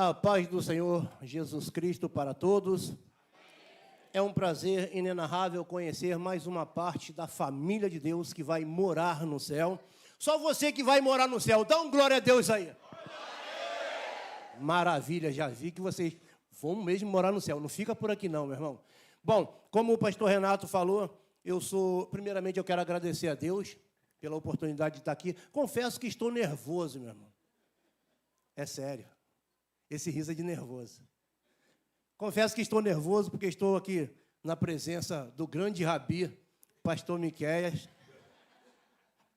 A paz do Senhor Jesus Cristo para todos. É um prazer inenarrável conhecer mais uma parte da família de Deus que vai morar no céu. Só você que vai morar no céu. Dá um glória a Deus aí. Maravilha, já vi que vocês vão mesmo morar no céu. Não fica por aqui não, meu irmão. Bom, como o pastor Renato falou, primeiramente eu quero agradecer a Deus pela oportunidade de estar aqui. Confesso que estou nervoso, meu irmão. É sério. Esse riso é de nervoso. Confesso que estou nervoso porque estou aqui na presença do grande rabi, pastor Miqueias,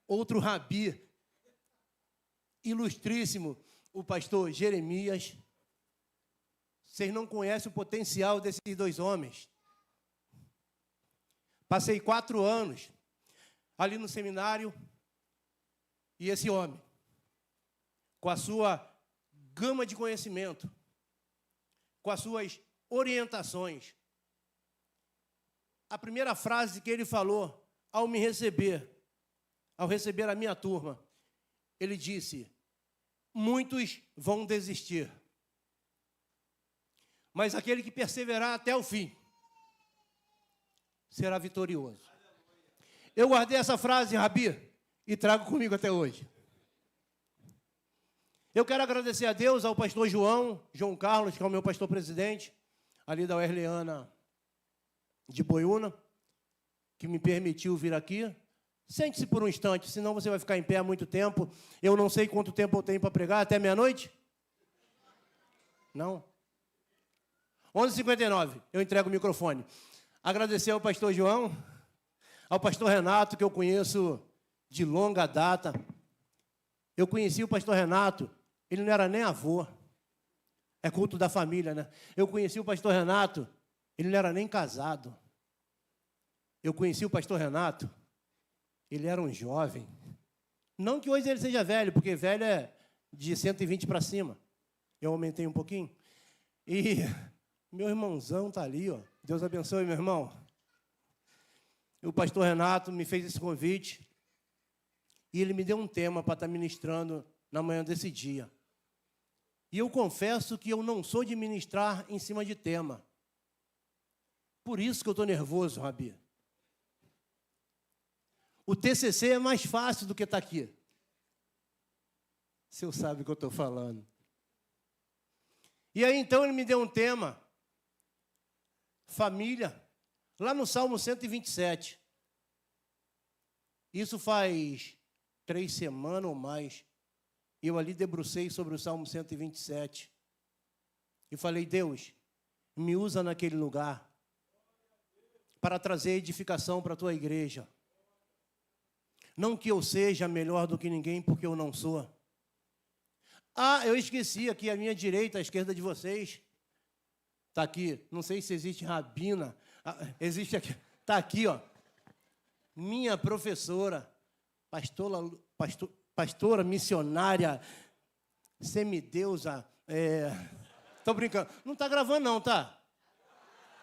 outro rabi, ilustríssimo, o pastor Jeremias. Vocês não conhecem o potencial desses dois homens. Passei 4 anos ali no seminário e esse homem, com a sua gama de conhecimento, com as suas orientações. A primeira frase que ele falou ao me receber, ao receber a minha turma, ele disse: muitos vão desistir, mas aquele que perseverar até o fim será vitorioso. Eu guardei essa frase, Rabi, e trago comigo até hoje. Eu quero agradecer a Deus, ao pastor João Carlos, que é o meu pastor presidente, ali da Wesleyana de Boiúna, que me permitiu vir aqui. Sente-se por um instante, senão você vai ficar em pé há muito tempo. Eu não sei quanto tempo eu tenho para pregar, até meia-noite? Não? 11h59, eu entrego o microfone. Agradecer ao pastor João, ao pastor Renato, que eu conheço de longa data. Eu conheci o pastor Renato, ele não era nem avô. É culto da família, né? Eu conheci o pastor Renato, ele não era nem casado. Eu conheci o pastor Renato, ele era um jovem. Não que hoje ele seja velho, porque velho é de 120 para cima. Eu aumentei um pouquinho. E meu irmãozão está ali, ó. Deus abençoe, meu irmão. E o pastor Renato me fez esse convite e ele me deu um tema para estar ministrando na manhã desse dia. E eu confesso que eu não sou de ministrar em cima de tema. Por isso que eu estou nervoso, Rabi. O TCC é mais fácil do que estar aqui. O senhor sabe o que eu estou falando. E aí, então, ele me deu um tema. Família. Lá no Salmo 127. Isso faz 3 semanas ou mais. Eu ali debrucei sobre o Salmo 127. E falei: Deus, me usa naquele lugar para trazer edificação para a tua igreja. Não que eu seja melhor do que ninguém, porque eu não sou. Ah, eu esqueci aqui à minha direita, à esquerda de vocês. Está aqui, não sei se existe rabina. Existe aqui, está aqui, ó. Minha professora, pastora missionária, semideusa, estou brincando. Não está gravando não, tá?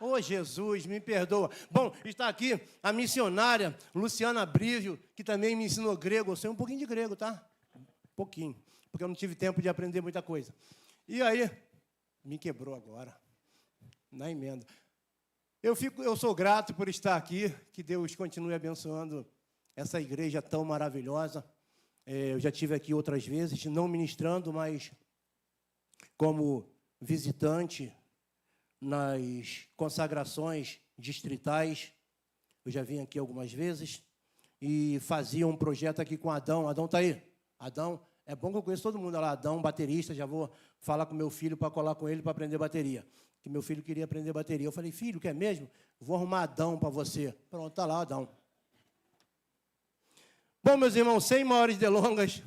Ô, Jesus, me perdoa. Bom, está aqui a missionária Luciana Brívio, que também me ensinou grego. Eu sei um pouquinho de grego, tá? Um pouquinho, porque eu não tive tempo de aprender muita coisa. E aí, me quebrou agora, na emenda. Eu sou grato por estar aqui, que Deus continue abençoando essa igreja tão maravilhosa. Eu já estive aqui outras vezes, não ministrando, mas como visitante nas consagrações distritais. Eu já vim aqui algumas vezes e fazia um projeto aqui com Adão. Adão está aí? Adão, é bom que eu conheço todo mundo. Olha lá, Adão, baterista, já vou falar com meu filho para colar com ele para aprender bateria. Que meu filho queria aprender bateria. Eu falei: filho, quer mesmo? Vou arrumar Adão para você. Pronto, está lá, Adão. Bom, meus irmãos, sem maiores delongas,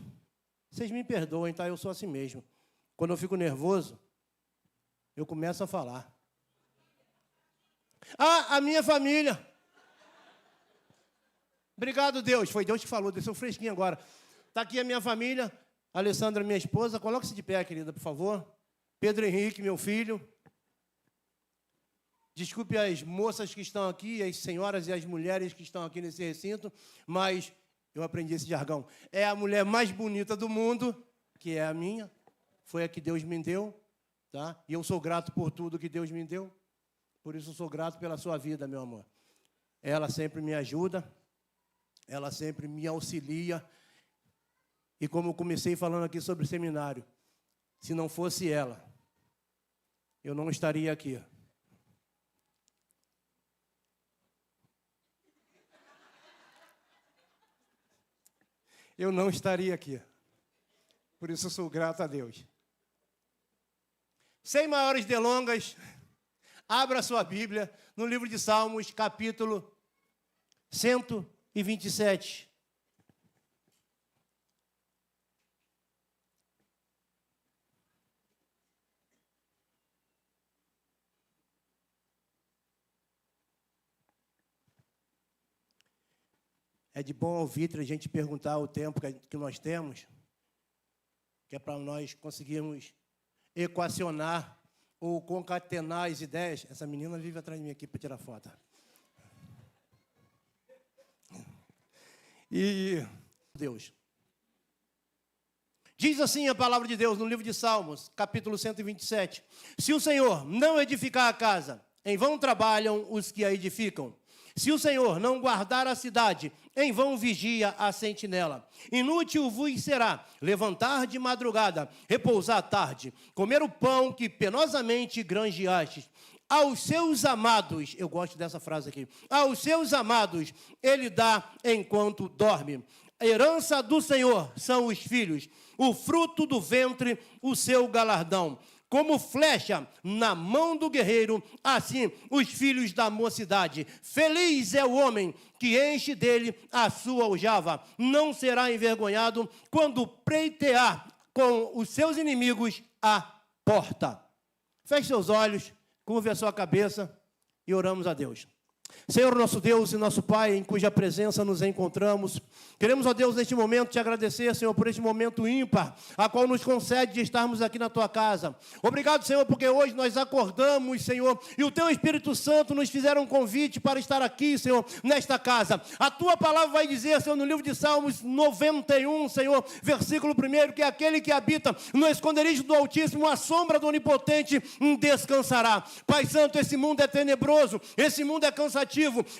vocês me perdoem, tá? Eu sou assim mesmo. Quando eu fico nervoso, eu começo a falar. Ah, a minha família. Obrigado, Deus. Foi Deus que falou, desceu fresquinho agora. Está aqui a minha família, a Alessandra, minha esposa. Coloque-se de pé, querida, por favor. Pedro Henrique, meu filho. Desculpe as moças que estão aqui, as senhoras e as mulheres que estão aqui nesse recinto, mas eu aprendi esse jargão. É a mulher mais bonita do mundo, que é a minha, foi a que Deus me deu. tá? E eu sou grato por tudo que Deus me deu. Por isso eu sou grato pela sua vida, meu amor. Ela sempre me ajuda, ela sempre me auxilia. E como eu comecei falando aqui sobre seminário, se não fosse ela, eu não estaria aqui. Eu não estaria aqui. Por isso eu sou grato a Deus. Sem maiores delongas, abra sua Bíblia no livro de Salmos, capítulo 127. É de bom ouvir a gente perguntar o tempo que nós temos, que é para nós conseguirmos equacionar ou concatenar as ideias. Essa menina vive atrás de mim aqui para tirar foto. E Deus. Diz assim a palavra de Deus no livro de Salmos, capítulo 127. Se o Senhor não edificar a casa, em vão trabalham os que a edificam. Se o Senhor não guardar a cidade, em vão vigia a sentinela. Inútil vos será levantar de madrugada, repousar à tarde, comer o pão que penosamente granjeastes. Aos seus amados, eu gosto dessa frase aqui, aos seus amados ele dá enquanto dorme. A herança do Senhor são os filhos, o fruto do ventre, o seu galardão. Como flecha na mão do guerreiro, assim os filhos da mocidade. Feliz é o homem que enche dele a sua aljava. Não será envergonhado quando pleitear com os seus inimigos a porta. Feche seus olhos, curve a sua cabeça e oramos a Deus. Senhor, nosso Deus e nosso Pai, em cuja presença nos encontramos, queremos, ó Deus, neste momento te agradecer, Senhor, por este momento ímpar, a qual nos concede de estarmos aqui na Tua casa. Obrigado, Senhor, porque hoje nós acordamos, Senhor, e o Teu Espírito Santo nos fizeram um convite para estar aqui, Senhor, nesta casa. A Tua palavra vai dizer, Senhor, no livro de Salmos 91, Senhor, versículo 1, que aquele que habita no esconderijo do Altíssimo, a sombra do Onipotente, descansará. Pai Santo, esse mundo é tenebroso, esse mundo é cansativo,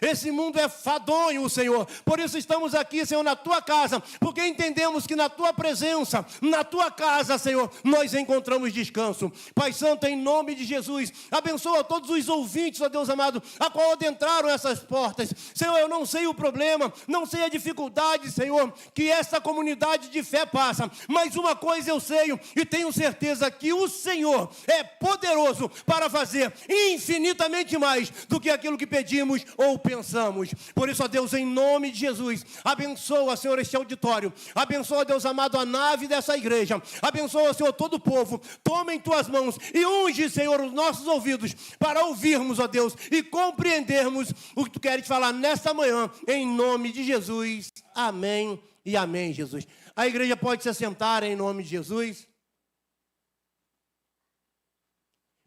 esse mundo é fadonho, Senhor. Por isso estamos aqui, Senhor, na Tua casa, porque entendemos que na Tua presença, na Tua casa, Senhor, nós encontramos descanso. Pai Santo, em nome de Jesus, abençoa todos os ouvintes, ó Deus amado, a qual adentraram essas portas. Senhor, eu não sei o problema, não sei a dificuldade, Senhor, que essa comunidade de fé passa, mas uma coisa eu sei e tenho certeza que o Senhor é poderoso para fazer infinitamente mais do que aquilo que pedimos ou pensamos. Por isso, ó Deus, em nome de Jesus, abençoa, Senhor, este auditório, abençoa, Deus amado, a nave dessa igreja, abençoa, Senhor, todo o povo, toma em Tuas mãos e unge, Senhor, os nossos ouvidos para ouvirmos, ó Deus, e compreendermos o que Tu queres falar nesta manhã, em nome de Jesus, amém e amém, Jesus. A igreja pode se assentar em nome de Jesus.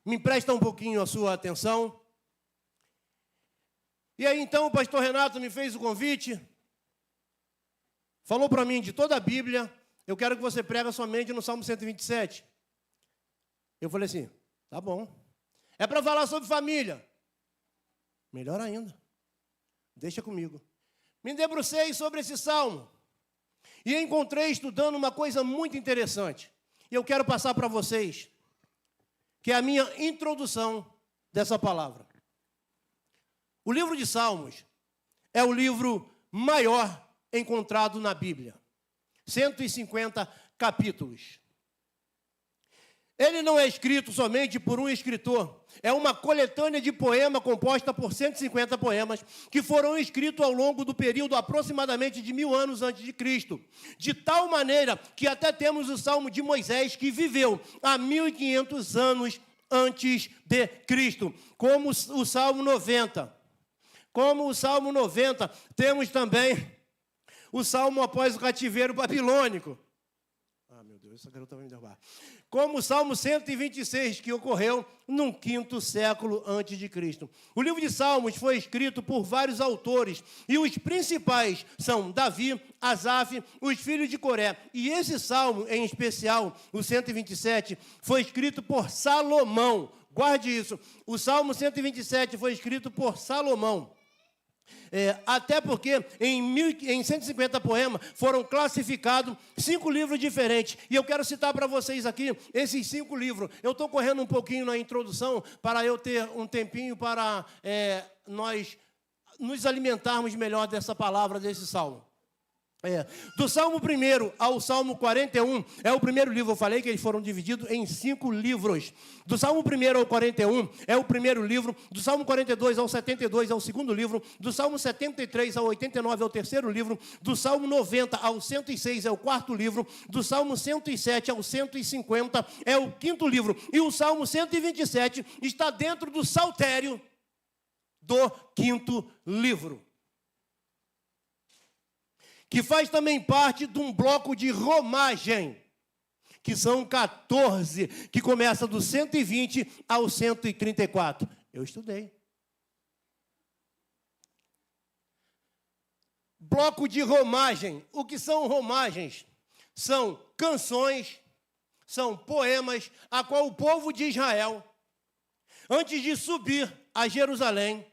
Me empresta um pouquinho a sua atenção. E aí, então, o pastor Renato me fez o convite, falou para mim de toda a Bíblia, eu quero que você pregue somente no Salmo 127. Eu falei assim, tá bom. É para falar sobre família. Melhor ainda. Deixa comigo. Me debrucei sobre esse salmo e encontrei estudando uma coisa muito interessante. E eu quero passar para vocês, que é a minha introdução dessa palavra. O livro de Salmos é o livro maior encontrado na Bíblia. 150 capítulos. Ele não é escrito somente por um escritor. É uma coletânea de poema composta por 150 poemas que foram escritos ao longo do período aproximadamente de 1000 anos antes de Cristo. De tal maneira que até temos o Salmo de Moisés, que viveu há 1500 anos antes de Cristo, como o Salmo 90. Como o Salmo 90, temos também o Salmo após o cativeiro babilônico. Ah, meu Deus, essa garota vai me derrubar. Como o Salmo 126, que ocorreu no 5º século antes de Cristo. O livro de Salmos foi escrito por vários autores, e os principais são Davi, Asaf, os filhos de Coré. E esse salmo, em especial, o 127, foi escrito por Salomão. Guarde isso. O Salmo 127 foi escrito por Salomão. Até porque em 150 poemas foram classificados 5 livros diferentes. E eu quero citar para vocês aqui esses 5 livros. Eu estou correndo um pouquinho na introdução para eu ter um tempinho para nós nos alimentarmos melhor dessa palavra, desse salmo. Do Salmo 1 ao Salmo 41, é o primeiro livro. Eu falei que eles foram divididos em 5 livros. Do Salmo 1 ao 41 é o primeiro livro. Do Salmo 42 ao 72 é o segundo livro. Do Salmo 73 ao 89 é o terceiro livro. Do Salmo 90 ao 106 é o quarto livro. Do Salmo 107 ao 150 é o quinto livro. E o Salmo 127 está dentro do saltério do quinto livro, que faz também parte de um bloco de romagem, que são 14, que começa do 120 ao 134. Eu estudei. Bloco de romagem. O que são romagens? São canções, são poemas, a qual o povo de Israel, antes de subir a Jerusalém,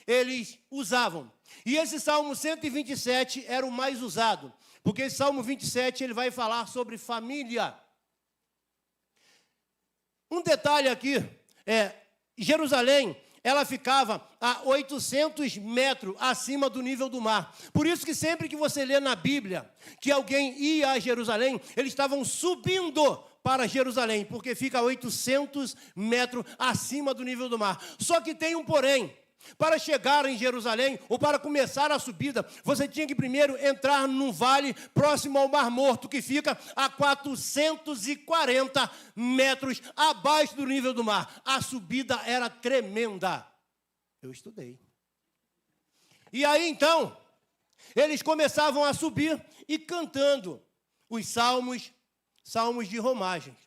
eles usavam. E esse Salmo 127 era o mais usado, porque esse Salmo 27 ele vai falar sobre família. Um detalhe aqui, Jerusalém, ela ficava a 800 metros acima do nível do mar. Por isso que sempre que você lê na Bíblia que alguém ia a Jerusalém, eles estavam subindo para Jerusalém, porque fica a 800 metros acima do nível do mar. Só que tem um porém. Para chegar em Jerusalém, ou para começar a subida, você tinha que primeiro entrar num vale próximo ao Mar Morto, que fica a 440 metros abaixo do nível do mar. A subida era tremenda. Eu estudei. E aí, então, eles começavam a subir e cantando os salmos de romagens.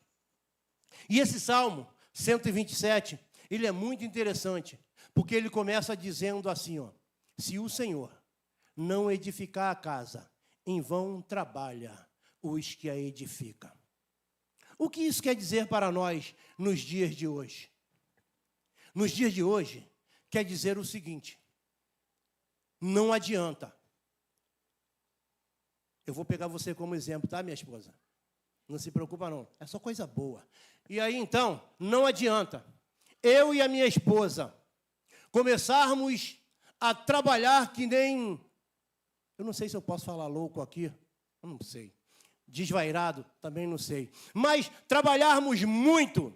E esse Salmo 127, ele é muito interessante, porque ele começa dizendo assim, se o Senhor não edificar a casa, em vão trabalha os que a edificam. O que isso quer dizer para nós nos dias de hoje? Nos dias de hoje, quer dizer o seguinte: não adianta. Eu vou pegar você como exemplo, tá, minha esposa? Não se preocupa, não. É só coisa boa. E aí, então, não adianta eu e a minha esposa começarmos a trabalhar que nem... Eu não sei se eu posso falar louco aqui. Eu não sei. Desvairado, também não sei. Mas trabalharmos muito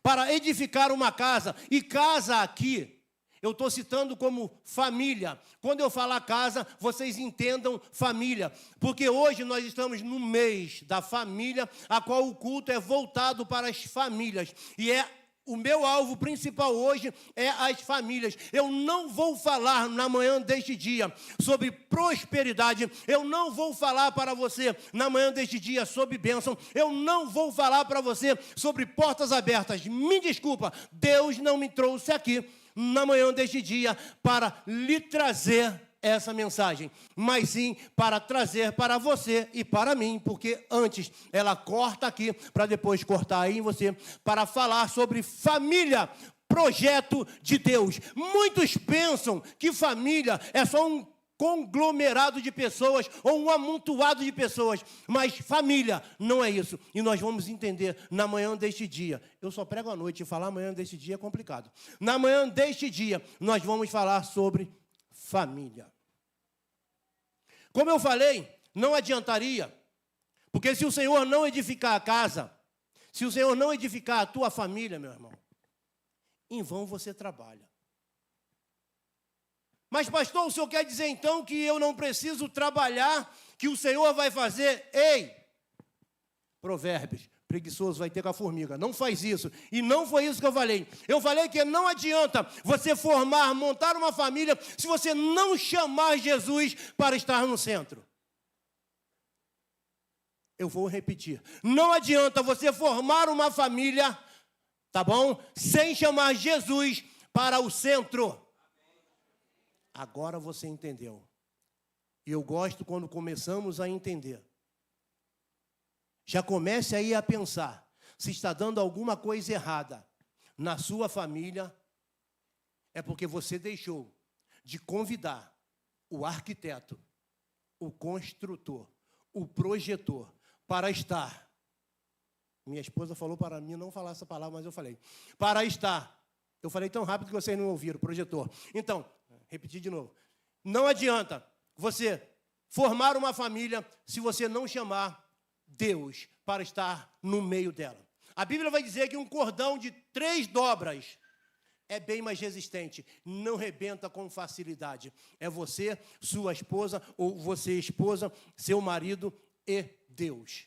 para edificar uma casa. E casa aqui, eu estou citando como família. Quando eu falar casa, vocês entendam família. Porque hoje nós estamos no mês da família, a qual o culto é voltado para as famílias. E o meu alvo principal hoje é as famílias. Eu não vou falar na manhã deste dia sobre prosperidade. Eu não vou falar para você na manhã deste dia sobre bênção. Eu não vou falar para você sobre portas abertas. Me desculpa, Deus não me trouxe aqui na manhã deste dia para lhe trazer essa mensagem, mas sim para trazer para você e para mim, porque antes ela corta aqui, para depois cortar aí em você, para falar sobre família, projeto de Deus. Muitos pensam que família é só um conglomerado de pessoas ou um amontoado de pessoas, mas família não é isso, e nós vamos entender na manhã deste dia. Eu só prego à noite, e falar amanhã deste dia é complicado. Na manhã deste dia, nós vamos falar sobre família. Como eu falei, não adiantaria, porque se o Senhor não edificar a casa, se o Senhor não edificar a tua família, meu irmão, em vão você trabalha. Mas, pastor, o senhor quer dizer então que eu não preciso trabalhar, que o Senhor vai fazer? Ei, Provérbios, preguiçoso vai ter com a formiga. Não faz isso. E não foi isso que eu falei. Eu falei que não adianta você montar uma família, se você não chamar Jesus para estar no centro. Eu vou repetir. Não adianta você formar uma família, tá bom? Sem chamar Jesus para o centro. Agora você entendeu. E eu gosto quando começamos a entender. Já comece aí a pensar se está dando alguma coisa errada na sua família, é porque você deixou de convidar o arquiteto, o construtor, o projetor, para estar. Minha esposa falou para mim não falar essa palavra, mas eu falei. Para estar. Eu falei tão rápido que vocês não ouviram, projetor. Então, repetir de novo. Não adianta você formar uma família se você não chamar Deus para estar no meio dela. A Bíblia vai dizer que um cordão de 3 dobras é bem mais resistente, não rebenta com facilidade. É você, sua esposa, ou você, esposa, seu marido e Deus.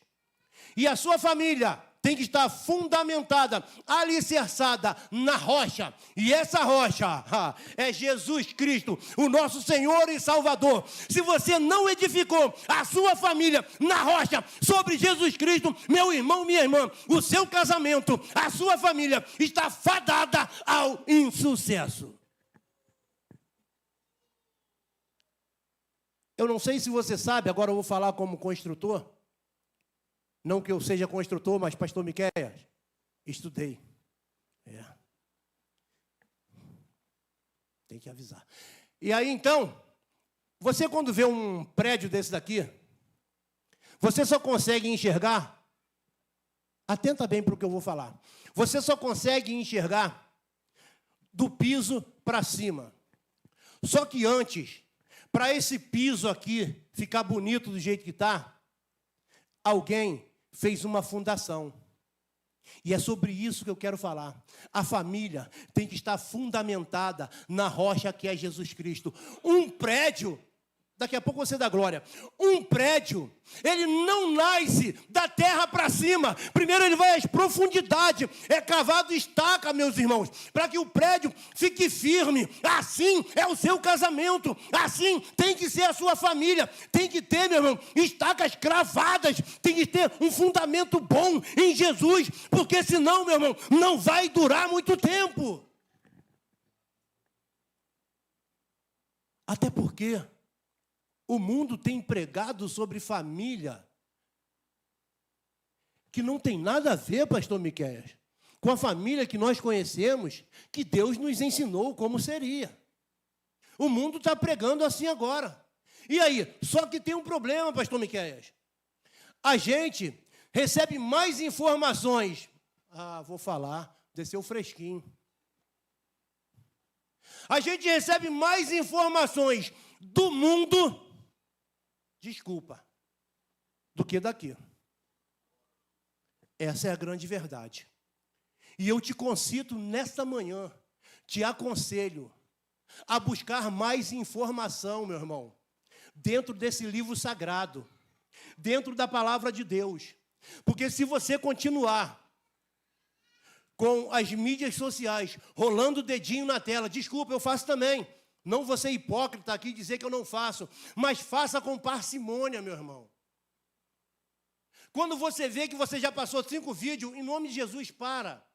E a sua família tem que estar fundamentada, alicerçada na rocha. E essa rocha é Jesus Cristo, o nosso Senhor e Salvador. Se você não edificou a sua família na rocha sobre Jesus Cristo, meu irmão, minha irmã, o seu casamento, a sua família está fadada ao insucesso. Eu não sei se você sabe, agora eu vou falar como construtor. Não que eu seja construtor, mas pastor Miqueias, estudei. Tem que avisar. E aí, então, você quando vê um prédio desse daqui, você só consegue enxergar, atenta bem para o que eu vou falar, você só consegue enxergar do piso para cima. Só que antes, para esse piso aqui ficar bonito do jeito que está, alguém fez uma fundação. E é sobre isso que eu quero falar. A família tem que estar fundamentada na rocha que é Jesus Cristo. Um prédio, daqui a pouco você dá glória. Um prédio, ele não nasce da terra para cima. Primeiro ele vai às profundidades. É cavado estaca, meus irmãos, para que o prédio fique firme. Assim é o seu casamento. Assim tem que ser a sua família. Tem que ter, meu irmão, estacas cravadas. Tem que ter um fundamento bom em Jesus. Porque senão, meu irmão, não vai durar muito tempo. Até porque o mundo tem pregado sobre família que não tem nada a ver, pastor Miqueias, com a família que nós conhecemos, que Deus nos ensinou como seria. O mundo está pregando assim agora. E aí? Só que tem um problema, pastor Miqueias. A gente recebe mais informações. Vou falar, desceu fresquinho. A gente recebe mais informações do mundo, desculpa, do que daqui. Essa é a grande verdade. E eu te concito nesta manhã, te aconselho a buscar mais informação, meu irmão, dentro desse livro sagrado, dentro da palavra de Deus. Porque se você continuar com as mídias sociais, rolando o dedinho na tela, desculpa, eu faço também. Não vou ser hipócrita aqui e dizer que eu não faço, mas faça com parcimônia, meu irmão. Quando você vê que você já passou 5 vídeos, em nome de Jesus, para.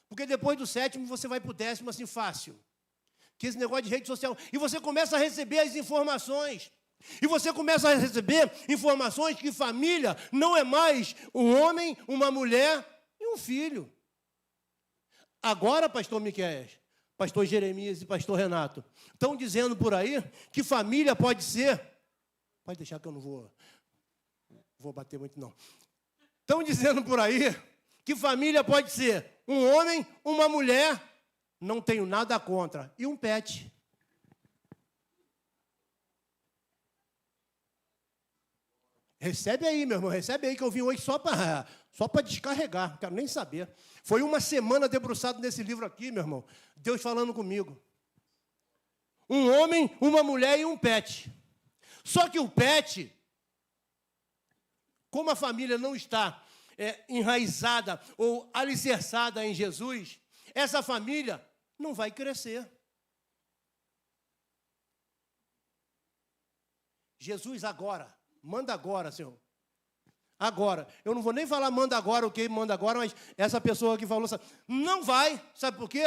Porque depois do 7º, você vai para o 10º assim fácil. Que esse negócio de rede social. E você começa a receber as informações. E você começa a receber informações que família não é mais um homem, uma mulher e um filho. Agora, pastor Miqueias, pastor Jeremias e pastor Renato, estão dizendo por aí que família pode ser... Pode deixar que eu não vou bater muito, não. Estão dizendo por aí que família pode ser um homem, uma mulher, não tenho nada contra, e um pet. Recebe aí, meu irmão, recebe aí, que eu vim hoje só para descarregar, não quero nem saber. Foi uma semana debruçado nesse livro aqui, meu irmão, Deus falando comigo. Um homem, uma mulher e um pet. Só que o pet, como a família não está enraizada ou alicerçada em Jesus, essa família não vai crescer. Jesus agora, manda agora, Senhor, agora. Eu não vou nem falar manda agora, o que manda agora, mas essa pessoa que falou, não vai. Sabe por quê?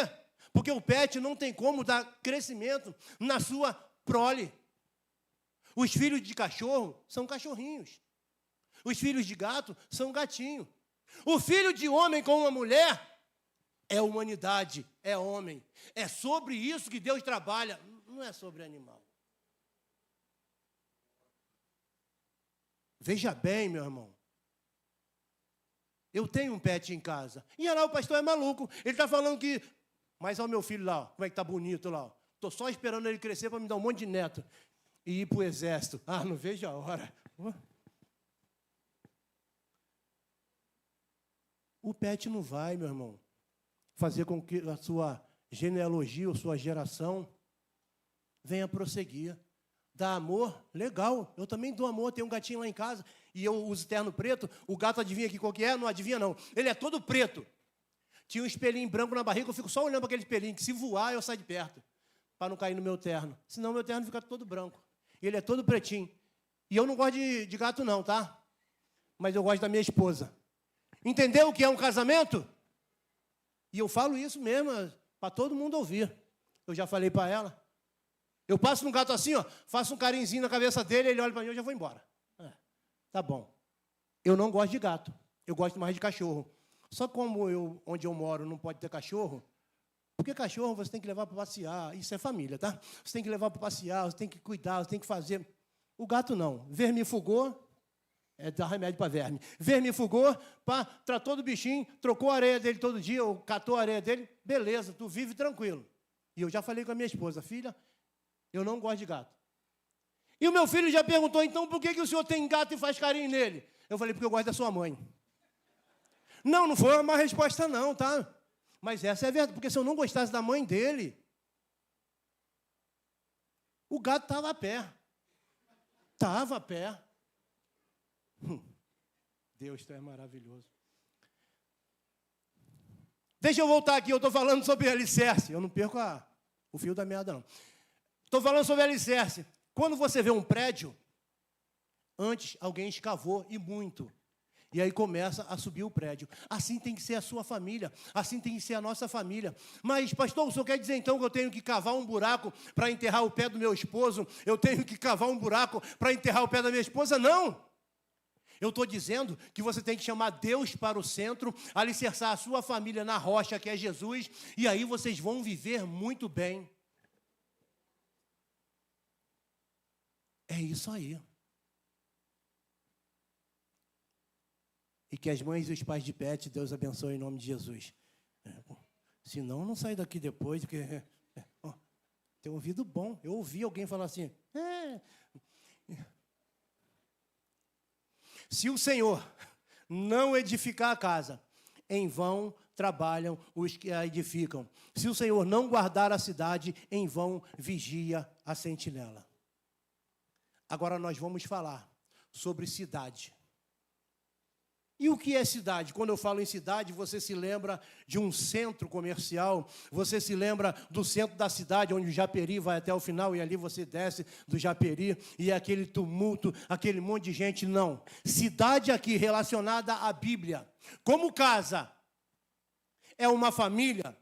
Porque o pet não tem como dar crescimento na sua prole. Os filhos de cachorro são cachorrinhos. Os filhos de gato são gatinho. O filho de homem com uma mulher é humanidade, é homem. É sobre isso que Deus trabalha, não é sobre animal. Veja bem, meu irmão. Eu tenho um pet em casa. E lá o pastor é maluco. Ele está falando que... Mas olha o meu filho lá, como é que está bonito lá. Estou só esperando ele crescer para me dar um monte de neto. E ir para o exército. Ah, não vejo a hora. O pet não vai, meu irmão, fazer com que a sua genealogia ou sua geração venha prosseguir. Dá amor? Legal. Eu também dou amor. Tem um gatinho lá em casa e eu uso terno preto. O gato adivinha aqui qual que é? Não adivinha, não. Ele é todo preto. Tinha um espelhinho branco na barriga, eu fico só olhando para aquele espelhinho, que se voar eu saio de perto, para não cair no meu terno. Senão meu terno fica todo branco. Ele é todo pretinho. E eu não gosto de gato não, tá? Mas eu gosto da minha esposa. Entendeu o que é um casamento? E eu falo isso mesmo, para todo mundo ouvir. Eu já falei para ela. Eu passo num gato assim, ó, faço um carinhozinho na cabeça dele, ele olha para mim e eu já vou embora. Tá bom. Eu não gosto de gato, eu gosto mais de cachorro. Só como onde eu moro não pode ter cachorro, porque cachorro você tem que levar para passear, isso é família, tá? Você tem que levar para passear, você tem que cuidar, você tem que fazer. O gato não. Vermifugou, dá remédio para verme. Vermifugou, pá, tratou do bichinho, trocou a areia dele todo dia, ou catou a areia dele, beleza, tu vive tranquilo. E eu já falei com a minha esposa, filha, eu não gosto de gato. E o meu filho já perguntou, então, por que o senhor tem gato e faz carinho nele? Eu falei, porque eu gosto da sua mãe. Não foi uma má resposta não, tá? Mas essa é a verdade, porque se eu não gostasse da mãe dele, o gato estava a pé. Estava a pé. Deus, tu é maravilhoso. Deixa eu voltar aqui, eu estou falando sobre alicerce. Eu não perco o fio da meada, não. Estou falando sobre alicerce. Quando você vê um prédio, antes alguém escavou, e muito. E aí começa a subir o prédio. Assim tem que ser a sua família. Assim tem que ser a nossa família. Mas, pastor, o senhor quer dizer então que eu tenho que cavar um buraco para enterrar o pé do meu esposo? Eu tenho que cavar um buraco para enterrar o pé da minha esposa? Não! Eu estou dizendo que você tem que chamar Deus para o centro, alicerçar a sua família na rocha que é Jesus, e aí vocês vão viver muito bem. É isso aí. E que as mães e os pais de pet, Deus abençoe em nome de Jesus. Senão, não sai daqui depois, porque... tem ouvido bom. Eu ouvi alguém falar assim... Se o Senhor não edificar a casa, em vão trabalham os que a edificam. Se o Senhor não guardar a cidade, em vão vigia a sentinela. Agora nós vamos falar sobre cidade. E o que é cidade? Quando eu falo em cidade, você se lembra de um centro comercial, você se lembra do centro da cidade, onde o Japeri vai até o final, e ali você desce do Japeri, e é aquele tumulto, aquele monte de gente. Não. Cidade aqui relacionada à Bíblia. Como casa é uma família,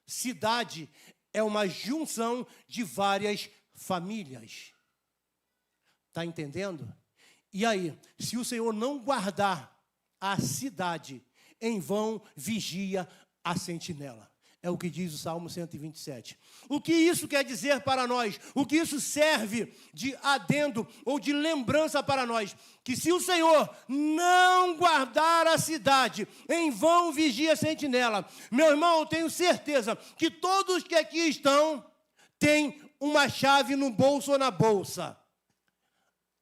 cidade é uma junção de várias famílias. Está entendendo? E aí, se o Senhor não guardar a cidade, em vão vigia a sentinela. É o que diz o Salmo 127. O que isso quer dizer para nós? O que isso serve de adendo ou de lembrança para nós? Que se o Senhor não guardar a cidade, em vão vigia a sentinela. Meu irmão, eu tenho certeza que todos que aqui estão têm uma chave no bolso ou na bolsa.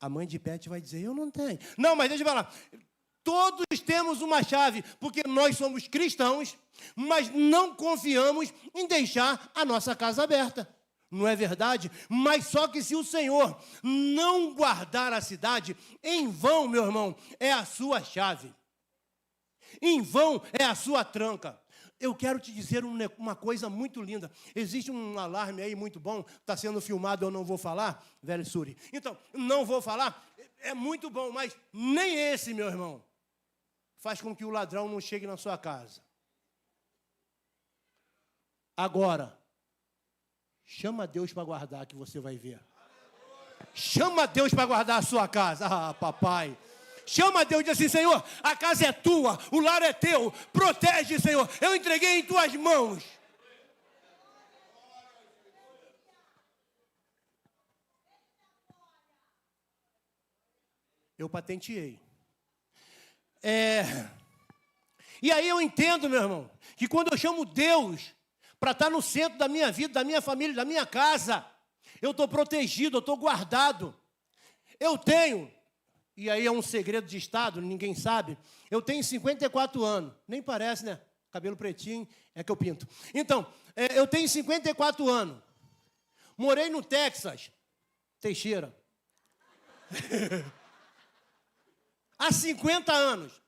A mãe de pet vai dizer, eu não tenho. Não, mas deixa eu falar. Todos temos uma chave, porque nós somos cristãos, mas não confiamos em deixar a nossa casa aberta. Não é verdade? Mas só que se o Senhor não guardar a cidade, em vão, meu irmão, é a sua chave. Em vão é a sua tranca. Eu quero te dizer uma coisa muito linda. Existe um alarme aí muito bom, está sendo filmado, eu não vou falar, velho Suri. Então, não vou falar, é muito bom, mas nem esse, meu irmão. faz com que o ladrão não chegue na sua casa. Agora, chama Deus para guardar, que você vai ver. Chama Deus para guardar a sua casa. Ah, papai. Chama Deus e diz assim: Senhor, a casa é tua, o lar é teu. Protege, Senhor. Eu entreguei em tuas mãos. Eu patenteei. E aí eu entendo, meu irmão, que quando eu chamo Deus para estar no centro da minha vida, da minha família, da minha casa, eu estou protegido, eu estou guardado. Eu tenho, e aí é um segredo de Estado, ninguém sabe, eu tenho 54 anos. Nem parece, né? Cabelo pretinho, é que eu pinto. Então, eu tenho 54 anos. Morei no Texas, Teixeira. Há 50 anos.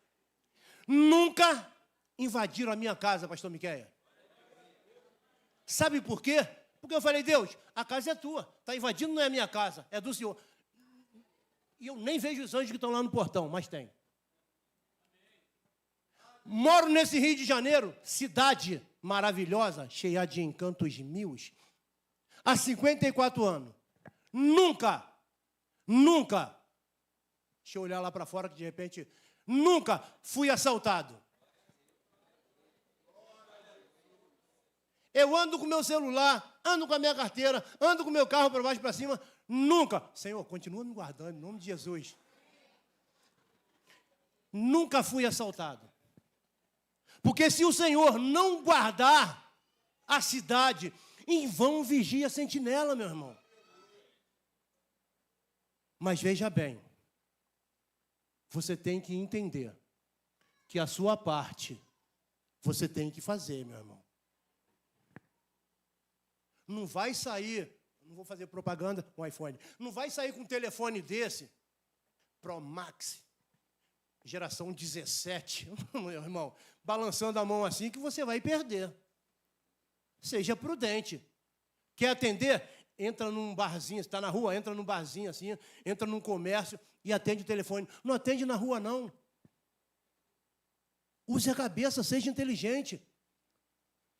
Nunca invadiram a minha casa, pastor Miquéia. Sabe por quê? Porque eu falei: Deus, a casa é tua. Está invadindo, não é a minha casa, é do Senhor. E eu nem vejo os anjos que estão lá no portão, mas tem. Moro nesse Rio de Janeiro, cidade maravilhosa, cheia de encantos mil. Há 54 anos. Nunca, deixa eu olhar lá para fora que de repente, nunca fui assaltado. Eu ando com meu celular, ando com a minha carteira, ando com meu carro para baixo e para cima. Nunca. Senhor, continua me guardando, em nome de Jesus. Nunca fui assaltado. Porque se o Senhor não guardar a cidade, em vão vigia a sentinela, meu irmão. Mas veja bem, você tem que entender que a sua parte você tem que fazer, meu irmão. Não vai sair, não vou fazer propaganda com iPhone, não vai sair com um telefone desse, Pro Max, geração 17, meu irmão, balançando a mão assim que você vai perder. Seja prudente. Quer atender? Entra num barzinho, está na rua, entra num barzinho assim, entra num comércio e atende o telefone. Não atende na rua, não. Use a cabeça, seja inteligente.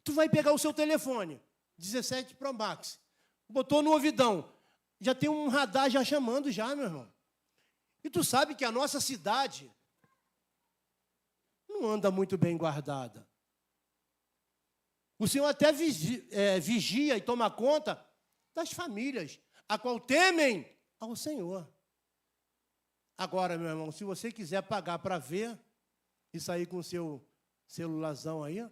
Tu vai pegar o seu telefone, 17 Pro Max, botou no ouvidão, já tem um radar já chamando já, meu irmão. E tu sabe que a nossa cidade não anda muito bem guardada. O Senhor até vigia e toma conta das famílias, a qual temem ao Senhor. Agora, meu irmão, se você quiser pagar para ver e sair com o seu celularzão aí,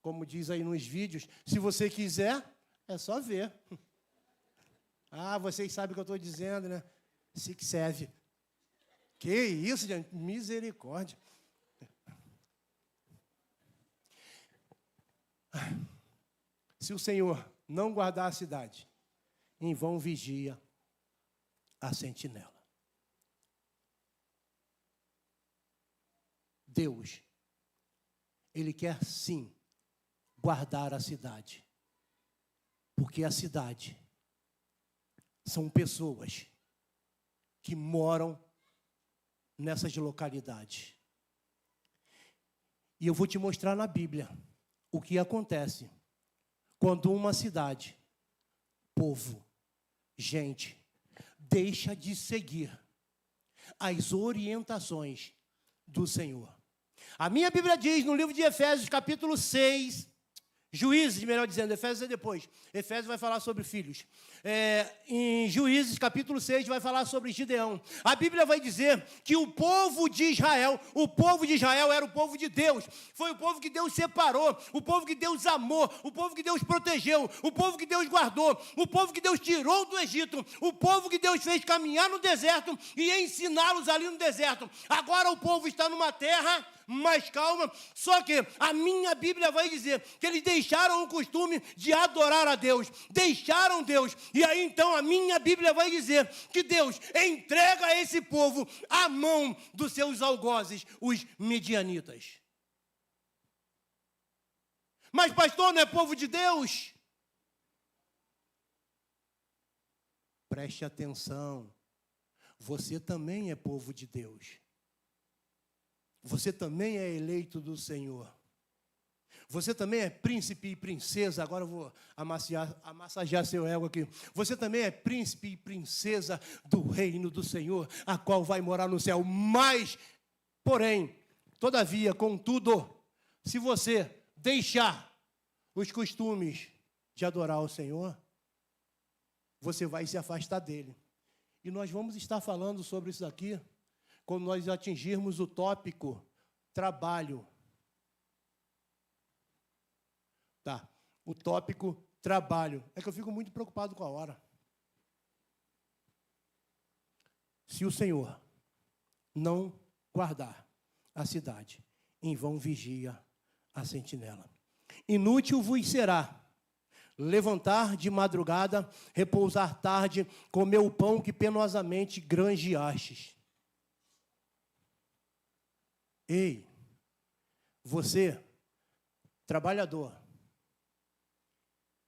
como diz aí nos vídeos, se você quiser, é só ver. Ah, vocês sabem o que eu estou dizendo, né? Se que serve. Que isso, gente? Misericórdia. Se o Senhor não guardar a cidade, em vão vigia a sentinela. Deus, Ele quer sim guardar a cidade, porque a cidade são pessoas que moram nessas localidades. E eu vou te mostrar na Bíblia o que acontece quando uma cidade, povo, gente, deixa de seguir as orientações do Senhor. A minha Bíblia diz no livro de Efésios, capítulo 6, Juízes, melhor dizendo, Efésios é depois. Efésios vai falar sobre filhos. Em Juízes, capítulo 6, vai falar sobre Gideão. A Bíblia vai dizer que o povo de Israel era o povo de Deus. Foi o povo que Deus separou, o povo que Deus amou, o povo que Deus protegeu, o povo que Deus guardou, o povo que Deus tirou do Egito, o povo que Deus fez caminhar no deserto e ensiná-los ali no deserto. Agora o povo está numa terra mais calma, só que a minha Bíblia vai dizer que eles deixaram o costume de adorar a Deus, deixaram Deus, e aí então a minha Bíblia vai dizer que Deus entrega a esse povo à mão dos seus algozes, os midianitas. Mas pastor, não é povo de Deus? Preste atenção, você também é povo de Deus. Você também é eleito do Senhor. Você também é príncipe e princesa. Agora eu vou amassagear seu ego aqui. Você também é príncipe e princesa do reino do Senhor, a qual vai morar no céu. Mas, porém, todavia, contudo, se você deixar os costumes de adorar o Senhor, você vai se afastar dele. E nós vamos estar falando sobre isso aqui quando nós atingirmos o tópico trabalho. Tá, o tópico trabalho. É que eu fico muito preocupado com a hora. Se o Senhor não guardar a cidade, em vão vigia a sentinela. Inútil vos será levantar de madrugada, repousar tarde, comer o pão que penosamente granjeastes. Ei, você, trabalhador,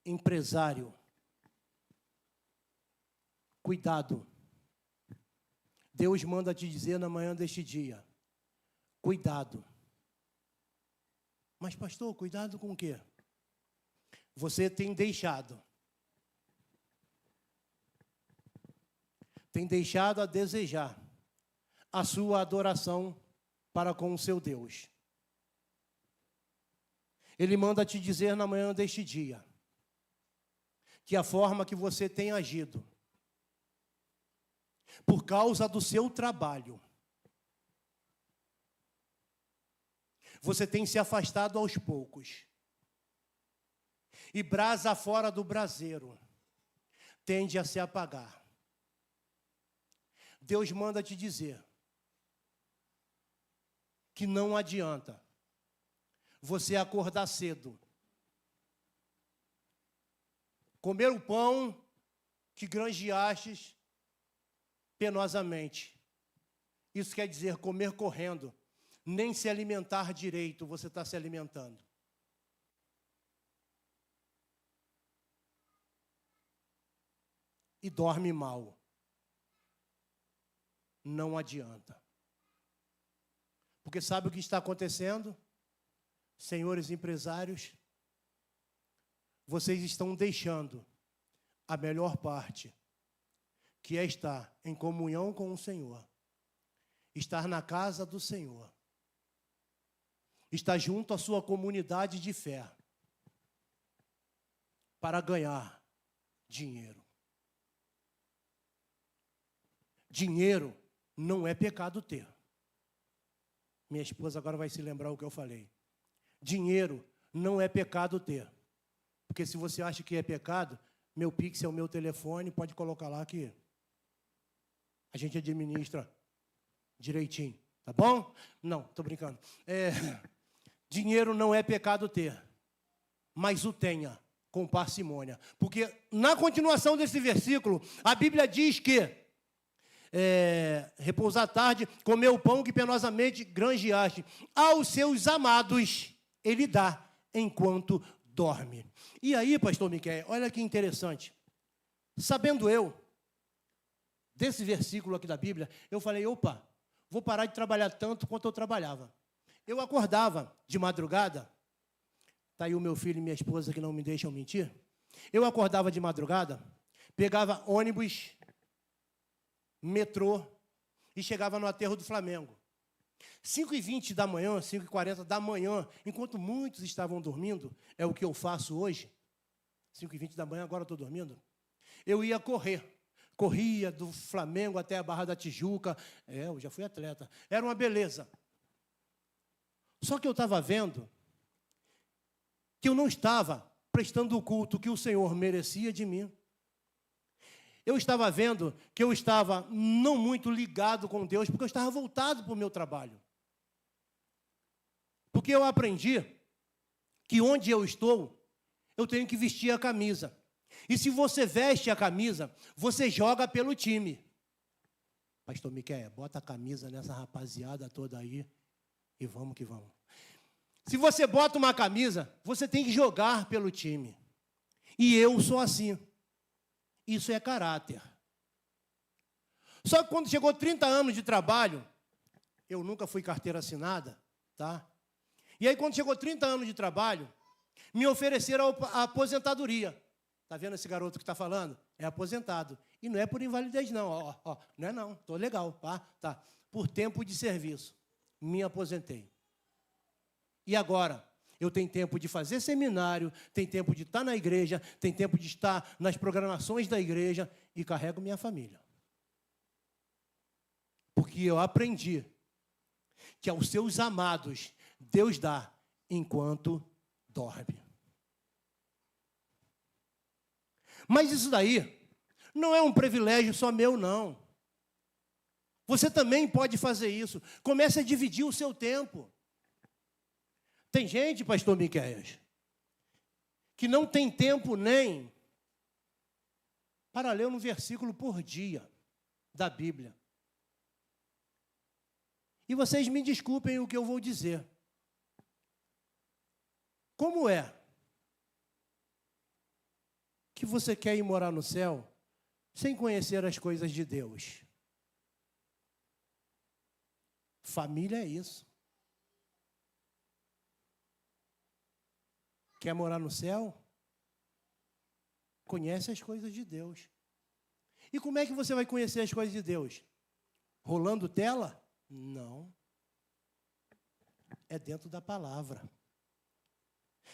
empresário, cuidado. Deus manda te dizer na manhã deste dia, cuidado. Mas, pastor, cuidado com o quê? Você tem deixado a desejar a sua adoração para com o seu Deus. Ele manda te dizer na manhã deste dia que a forma que você tem agido, por causa do seu trabalho, você tem se afastado aos poucos. E brasa fora do braseiro tende a se apagar. Deus manda te dizer que não adianta você acordar cedo, comer o pão que granjeastes penosamente. Isso quer dizer comer correndo, nem se alimentar direito você está se alimentando. E dorme mal. Não adianta. Porque sabe o que está acontecendo? Senhores empresários, vocês estão deixando a melhor parte, que é estar em comunhão com o Senhor, estar na casa do Senhor, estar junto à sua comunidade de fé, para ganhar dinheiro. Dinheiro não é pecado ter. Minha esposa agora vai se lembrar o que eu falei. Dinheiro não é pecado ter. Porque se você acha que é pecado, meu Pix é o meu telefone, pode colocar lá que a gente administra direitinho. Tá bom? Não, estou brincando. Dinheiro não é pecado ter, mas o tenha com parcimônia. Porque na continuação desse versículo, a Bíblia diz que repousar tarde, comer o pão que penosamente granjeaste. Aos seus amados ele dá enquanto dorme. E aí, pastor Miquel, olha que interessante. Sabendo eu desse versículo aqui da Bíblia, eu falei, opa, vou parar de trabalhar tanto quanto eu trabalhava. Eu acordava de madrugada, está aí o meu filho e minha esposa que não me deixam mentir. Eu acordava de madrugada, pegava ônibus, metrô e chegava no aterro do Flamengo. 5h20 da manhã, 5h40 da manhã, enquanto muitos estavam dormindo, é o que eu faço hoje, 5h20 da manhã, agora eu estou dormindo, eu ia correr. Corria do Flamengo até a Barra da Tijuca. Eu já fui atleta. Era uma beleza. Só que eu estava vendo que eu não estava prestando o culto que o Senhor merecia de mim. Eu estava vendo que eu estava não muito ligado com Deus, porque eu estava voltado para o meu trabalho. Porque eu aprendi que onde eu estou, eu tenho que vestir a camisa. E se você veste a camisa, você joga pelo time. Pastor Miquel, bota a camisa nessa rapaziada toda aí e vamos que vamos. Se você bota uma camisa, você tem que jogar pelo time. E eu sou assim. Isso é caráter. Só que quando chegou 30 anos de trabalho, eu nunca fui carteira assinada, tá? E aí, quando chegou 30 anos de trabalho, me ofereceram a aposentadoria. Está vendo esse garoto que está falando? É aposentado. E não é por invalidez, não. Não é não, estou legal, tá? Por tempo de serviço. Me aposentei. E agora? Eu tenho tempo de fazer seminário, tenho tempo de estar na igreja, tenho tempo de estar nas programações da igreja e carrego minha família. Porque eu aprendi que aos seus amados Deus dá enquanto dorme. Mas isso daí não é um privilégio só meu, não. Você também pode fazer isso. Comece a dividir o seu tempo. Tem gente, pastor Miqueias, que não tem tempo nem para ler um versículo por dia da Bíblia. E vocês me desculpem o que eu vou dizer. Como é que você quer ir morar no céu sem conhecer as coisas de Deus? Família é isso. Quer morar no céu? Conhece as coisas de Deus. E como é que você vai conhecer as coisas de Deus? Rolando tela? Não. É dentro da palavra.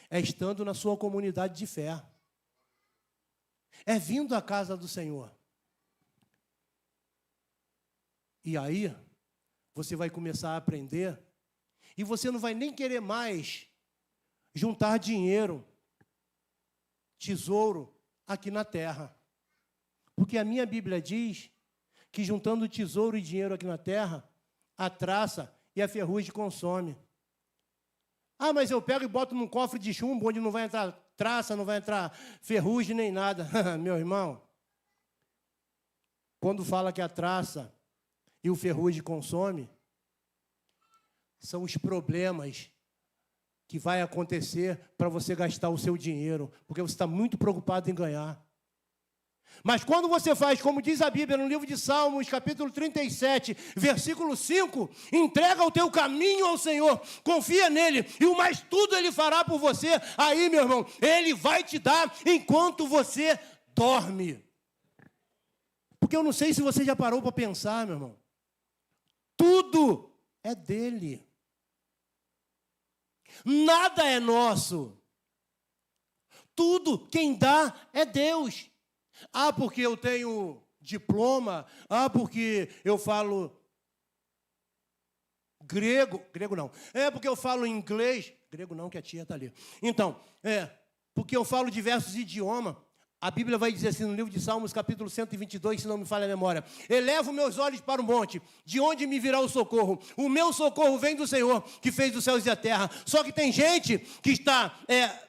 É estando na sua comunidade de fé. É vindo à casa do Senhor. E aí, você vai começar a aprender, e você não vai nem querer mais juntar dinheiro, tesouro, aqui na terra. Porque a minha Bíblia diz que juntando tesouro e dinheiro aqui na terra, a traça e a ferrugem consome. Ah, mas eu pego e boto num cofre de chumbo, onde não vai entrar traça, não vai entrar ferrugem nem nada. Meu irmão, quando fala que a traça e o ferrugem consome, são os problemas que vai acontecer para você gastar o seu dinheiro, porque você está muito preocupado em ganhar. Mas quando você faz, como diz a Bíblia no livro de Salmos, capítulo 37, versículo 5, entrega o teu caminho ao Senhor, confia nele, e o mais tudo ele fará por você. Aí, meu irmão, ele vai te dar enquanto você dorme. Porque eu não sei se você já parou para pensar, meu irmão. Tudo é dele. Nada é nosso. Tudo, quem dá é Deus. Ah, porque eu tenho diploma. Ah, porque eu falo grego. Grego não. É porque eu falo inglês. Grego não, que a tia está ali. Então, porque eu falo diversos idiomas. A Bíblia vai dizer assim no livro de Salmos, capítulo 122, se não me falha a memória. Elevo meus olhos para o monte, de onde me virá o socorro? O meu socorro vem do Senhor, que fez os céus e a terra. Só que tem gente que está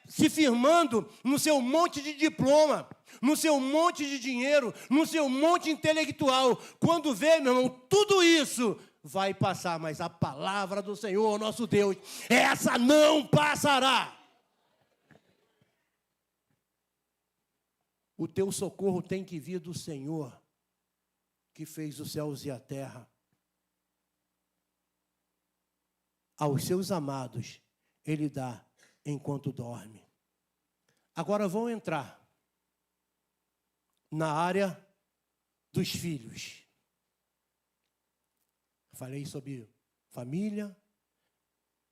se firmando no seu monte de diploma, no seu monte de dinheiro, no seu monte intelectual. Quando vê, meu irmão, tudo isso vai passar, mas a palavra do Senhor, nosso Deus, essa não passará. O teu socorro tem que vir do Senhor, que fez os céus e a terra. Aos seus amados, Ele dá enquanto dorme. Agora vamos entrar na área dos filhos. Falei sobre família,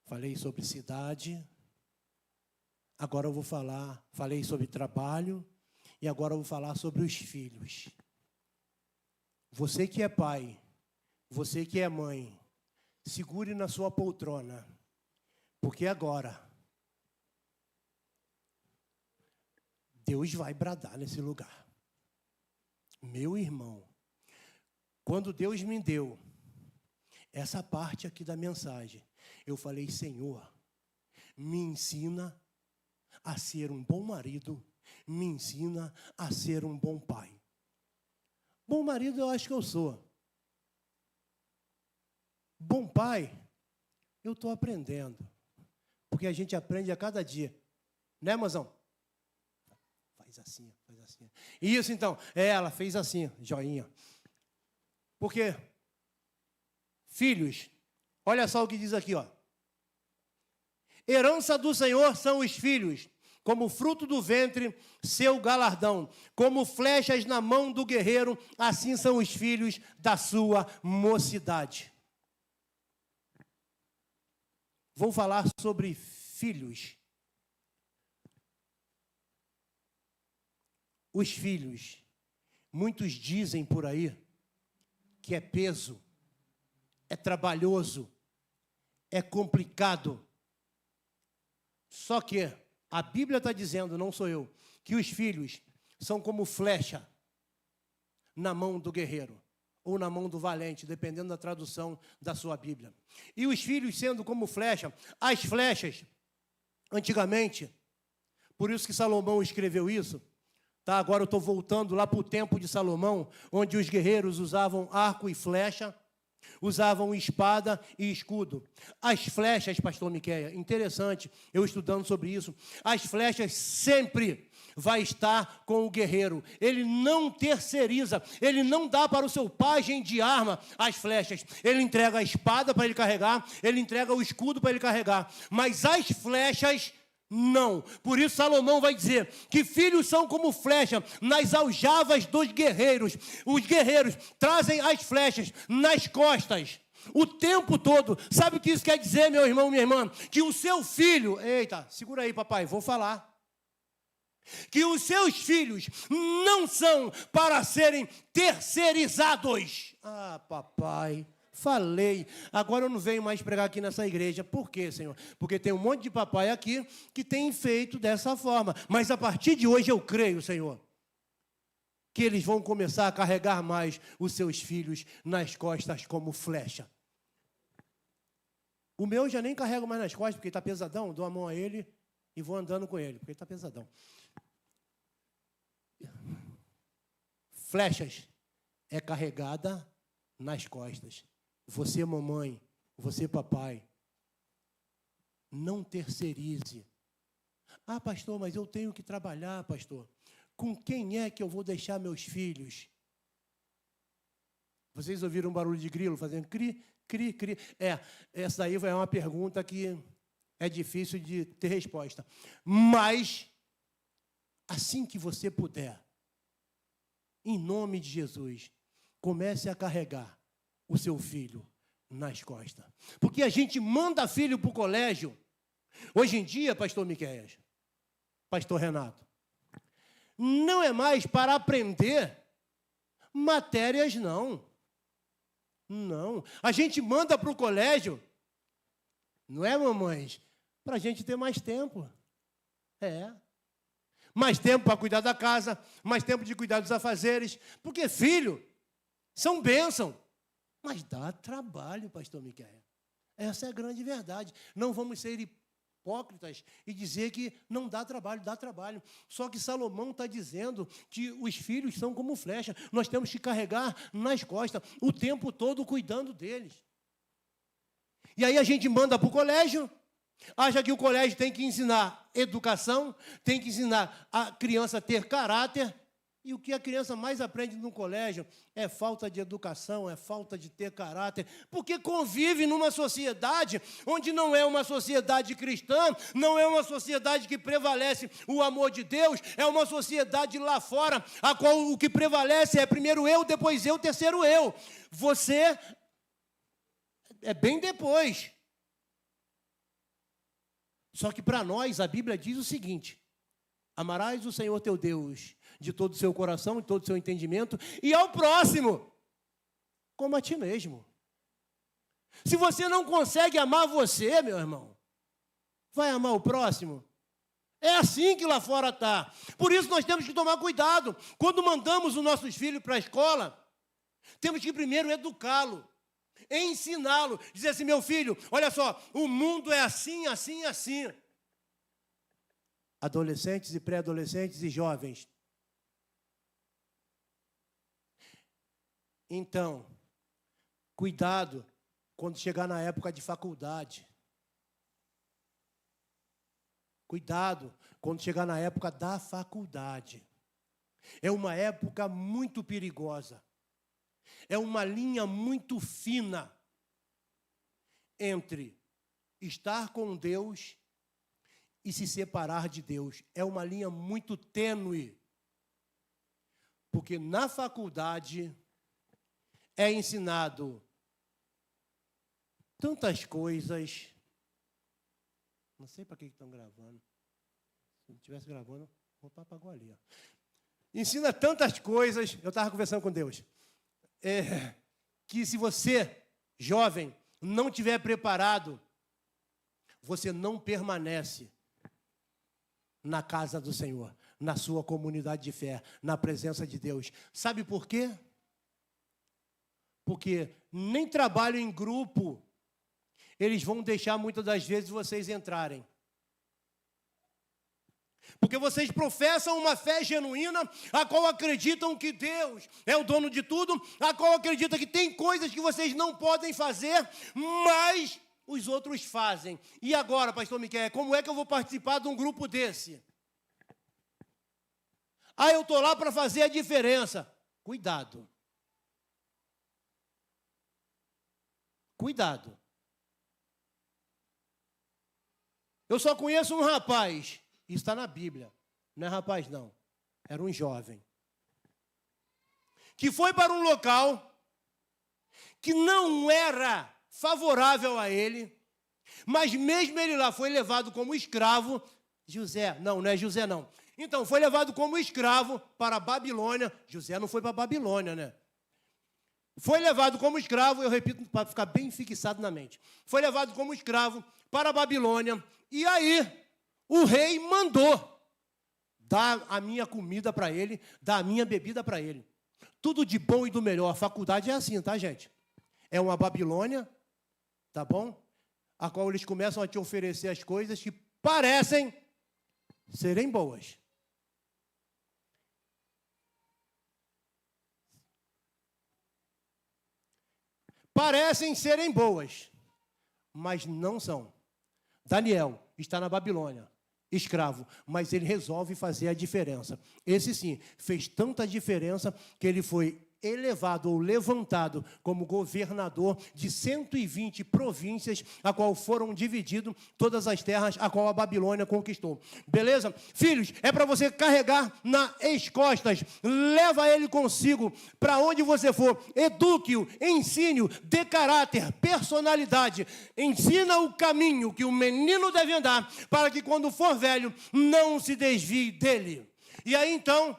falei sobre cidade. Agora eu falei sobre trabalho. E agora eu vou falar sobre os filhos. Você que é pai, você que é mãe, segure na sua poltrona, porque agora Deus vai bradar nesse lugar. Meu irmão, quando Deus me deu essa parte aqui da mensagem, eu falei, Senhor, me ensina a ser um bom marido, me ensina a ser um bom pai. Bom marido eu acho que eu sou. Bom pai, eu estou aprendendo. Porque a gente aprende a cada dia. Né, mozão? Faz assim, faz assim. Isso então, ela fez assim, joinha. Porque, filhos, olha só o que diz aqui, ó. Herança do Senhor são os filhos, como fruto do ventre, seu galardão. Como flechas na mão do guerreiro, assim são os filhos da sua mocidade. Vou falar sobre filhos. Os filhos, muitos dizem por aí que é peso, é trabalhoso, é complicado. Só que a Bíblia está dizendo, não sou eu, que os filhos são como flecha na mão do guerreiro, ou na mão do valente, dependendo da tradução da sua Bíblia. E os filhos sendo como flecha, as flechas, antigamente, por isso que Salomão escreveu isso, tá? Agora eu estou voltando lá para o tempo de Salomão, onde os guerreiros usavam arco e flecha, usavam espada e escudo. As flechas, pastor Miquéia, interessante, eu estudando sobre isso, as flechas sempre vai estar com o guerreiro. Ele não terceiriza, ele não dá para o seu pajem de arma as flechas. Ele entrega a espada para ele carregar, ele entrega o escudo para ele carregar. Mas as flechas, não. Por isso Salomão vai dizer que filhos são como flecha nas aljavas dos guerreiros. Os guerreiros trazem as flechas nas costas o tempo todo. Sabe o que isso quer dizer, meu irmão, minha irmã? Que o seu filho... Eita, segura aí, papai, vou falar. Que os seus filhos não são para serem terceirizados. Ah, papai... Falei, agora eu não venho mais pregar aqui nessa igreja. Por quê, Senhor? Porque tem um monte de papai aqui que tem feito dessa forma. Mas a partir de hoje eu creio, Senhor, que eles vão começar a carregar mais os seus filhos nas costas como flecha. O meu já nem carrego mais nas costas, porque está pesadão. Dou a mão a ele e vou andando com ele, porque ele está pesadão. Flechas é carregada nas costas. Você, mamãe, você, papai, não terceirize. Ah, pastor, mas eu tenho que trabalhar, pastor. Com quem é que eu vou deixar meus filhos? Vocês ouviram um barulho de grilo fazendo cri, cri, cri? Essa aí é uma pergunta que é difícil de ter resposta. Mas, assim que você puder, em nome de Jesus, comece a carregar o seu filho nas costas. Porque a gente manda filho para o colégio. Hoje em dia, pastor Miquéias, pastor Renato, não é mais para aprender matérias, não. Não. A gente manda para o colégio, não é, mamães? Para a gente ter mais tempo. Mais tempo para cuidar da casa, mais tempo de cuidar dos afazeres. Porque filho são bênção. Mas dá trabalho, pastor Miquéia. Essa é a grande verdade. Não vamos ser hipócritas e dizer que não dá trabalho, dá trabalho. Só que Salomão está dizendo que os filhos são como flecha. Nós temos que carregar nas costas o tempo todo cuidando deles. E aí a gente manda para o colégio, acha que o colégio tem que ensinar educação, tem que ensinar a criança a ter caráter. E o que a criança mais aprende no colégio é falta de educação, é falta de ter caráter, porque convive numa sociedade onde não é uma sociedade cristã, não é uma sociedade que prevalece o amor de Deus, é uma sociedade lá fora, a qual o que prevalece é primeiro eu, depois eu, terceiro eu. Você é bem depois. Só que para nós a Bíblia diz o seguinte: amarás o Senhor teu Deus de todo o seu coração, de todo o seu entendimento, e ao próximo, como a ti mesmo. Se você não consegue amar você, meu irmão, vai amar o próximo? É assim que lá fora está. Por isso nós temos que tomar cuidado. Quando mandamos os nossos filhos para a escola, temos que primeiro educá-lo, ensiná-lo, dizer assim: meu filho, olha só, o mundo é assim, assim, assim. Adolescentes e pré-adolescentes e jovens. Então, cuidado quando chegar na época de faculdade. Cuidado quando chegar na época da faculdade. É uma época muito perigosa. É uma linha muito fina entre estar com Deus e se separar de Deus. É uma linha muito tênue. Porque na faculdade é ensinado tantas coisas. Não sei para que estão gravando. Se não estivesse gravando, o papo apagou ali. Ó. Ensina tantas coisas. Eu estava conversando com Deus. Que se você, jovem, não estiver preparado, você não permanece na casa do Senhor, na sua comunidade de fé, na presença de Deus. Sabe por quê? Porque nem trabalho em grupo eles vão deixar muitas das vezes vocês entrarem. Porque vocês professam uma fé genuína, a qual acreditam que Deus é o dono de tudo, a qual acredita que tem coisas que vocês não podem fazer, mas os outros fazem. E agora, pastor Miquel, como é que eu vou participar de um grupo desse? Eu estou lá para fazer a diferença. Cuidado. Cuidado. Eu só conheço um rapaz, isso está na Bíblia, não é rapaz não, era um jovem, que foi para um local que não era favorável a ele, mas mesmo ele lá foi levado como escravo, José, não é José não, então foi levado como escravo para a Babilônia, José não foi para a Babilônia, né? Foi levado como escravo, eu repito para ficar bem fixado na mente, foi levado como escravo para a Babilônia, e aí o rei mandou dar a minha comida para ele, dar a minha bebida para ele. Tudo de bom e do melhor. A faculdade é assim, tá, gente? É uma Babilônia, tá bom? A qual eles começam a te oferecer as coisas que parecem serem boas. Parecem serem boas, mas não são. Daniel está na Babilônia, escravo, mas ele resolve fazer a diferença. Esse sim, fez tanta diferença que ele foi elevado ou levantado como governador de 120 províncias, a qual foram divididas todas as terras a qual a Babilônia conquistou. Beleza? Filhos, é para você carregar nas costas, leva ele consigo para onde você for, eduque-o, ensine-o, dê caráter, personalidade, ensina o caminho que o menino deve andar, para que quando for velho, não se desvie dele. E aí então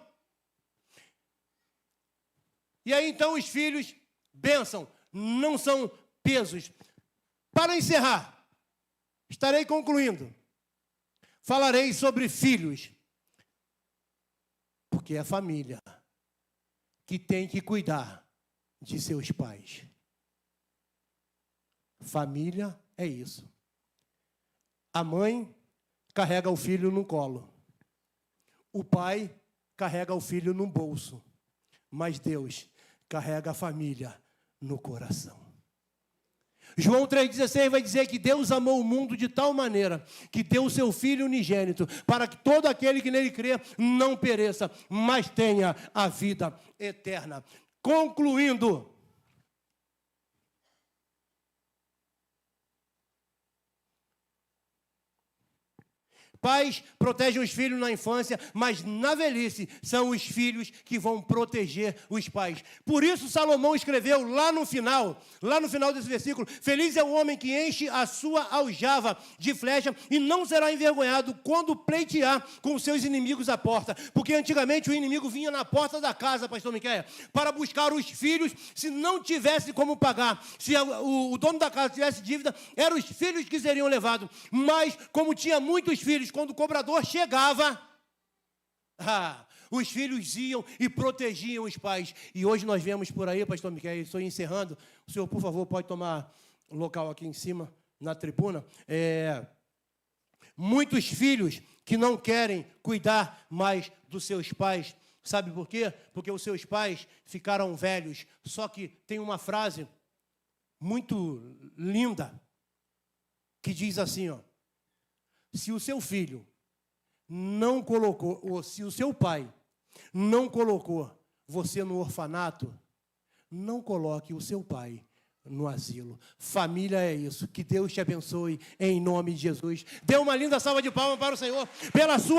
os filhos, bênção, não são pesos. Para encerrar, estarei concluindo. Falarei sobre filhos, porque é família que tem que cuidar de seus pais. Família é isso. A mãe carrega o filho no colo. O pai carrega o filho no bolso. Mas Deus carrega a família no coração. João 3,16 vai dizer que Deus amou o mundo de tal maneira que deu o seu Filho unigênito para que todo aquele que nele crê não pereça, mas tenha a vida eterna. Concluindo, pais protegem os filhos na infância, mas na velhice são os filhos que vão proteger os pais. Por isso Salomão escreveu lá no final desse versículo: feliz é o homem que enche a sua aljava de flecha e não será envergonhado quando pleitear com seus inimigos à porta. Porque antigamente o inimigo vinha na porta da casa, pastor Miquel, para buscar os filhos, se não tivesse como pagar. Se o dono da casa tivesse dívida, eram os filhos que seriam levados. Mas como tinha muitos filhos, quando o cobrador chegava, os filhos iam e protegiam os pais. E hoje nós vemos por aí, pastor Miquel, estou encerrando, o senhor, por favor, pode tomar local aqui em cima, na tribuna, muitos filhos que não querem cuidar mais dos seus pais. Sabe por quê? Porque os seus pais ficaram velhos. Só que tem uma frase muito linda que diz assim, ó: se o seu filho não colocou, ou se o seu pai não colocou você no orfanato, não coloque o seu pai no asilo. Família é isso. Que Deus te abençoe em nome de Jesus. Dê uma linda salva de palmas para o Senhor pela sua